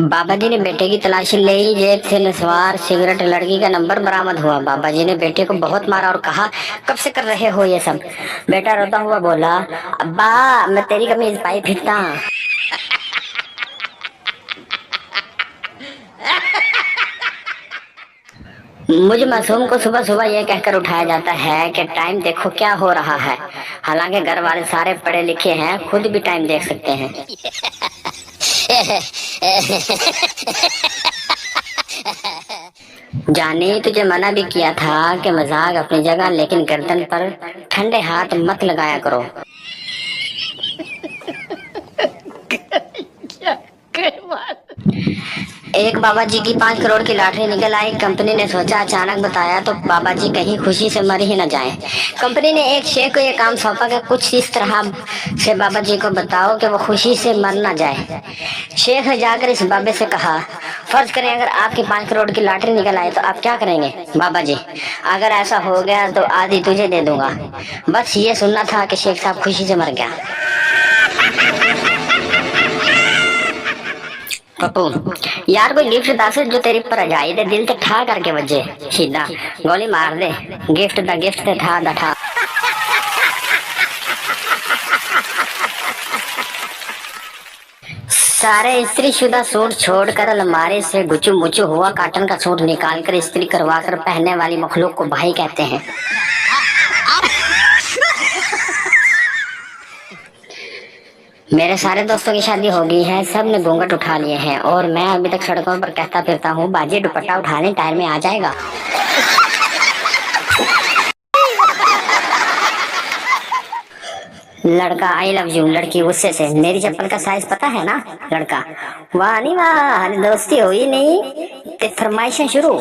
बाबा जी ने बेटे की तलाशी ले ही जेब से नस्वार सिगरेट लड़की का नंबर बरामद हुआ। बाबा जी ने बेटे को बहुत मारा और कहा, कब से कर रहे हो ये सब? बेटा रोता हुआ बोला, अब्बा मैं तेरी कमीज पाई फिरता। मुझ मासूम को सुबह सुबह ये कहकर उठाया जाता है कि टाइम देखो क्या हो रहा है। हालांकि घर वाले सारे पढ़े लिखे हैं, खुद भी टाइम देख सकते हैं। जाने तुझे मना भी किया था कि मजाक अपनी जगह, लेकिन गर्दन पर ठंडे हाथ मत लगाया करो। एक बाबा जी की 5 करोड़ की लॉटरी निकल आई। कंपनी ने सोचा अचानक बताया तो बाबा जी कहीं खुशी से मर ही न जाएं। कंपनी ने एक शेख को यह काम सौंपा कि कुछ इस तरह से बाबा जी को बताओ कि वो खुशी से मर न जाए। शेख ने जाकर इस बाबे से कहा, फर्ज करें अगर आपकी 5 करोड़ की लॉटरी निकल आई तो आप क्या करेंगे? बाबा जी, अगर ऐसा हो गया तो आधी तुझे दे दूंगा। बस ये सुनना था कि शेख साहब खुशी से मर गया। पप्पू, यार कोई गिफ्ट दस जो तेरी भरजाई दे दिल ते ठा करके वजे। सीधा गोली मार दे। गिफ्ट ते ठा दा ठा। सारे स्त्री शुदा सूट छोड़कर अलमारी से गुचू मुचू हुआ कॉटन का सूट निकालकर इस्त्री करवा कर पहनने वाली मखलूक को भाई कहते हैं। मेरे सारे दोस्तों की शादी हो गई है, सब ने घूंघट उठा लिए हैं और मैं अभी तक सड़कों पर कहता फिरता हूँ, बाजी दुपट्टा उठा ले, टायर में आ जाएगा। लड़का आई लव यू, लड़की गुस्से से, मेरी चप्पल का साइज पता है ना? लड़का, वाह नहीं वाह, दोस्ती हुई नहीं ते फरमाइशें शुरू।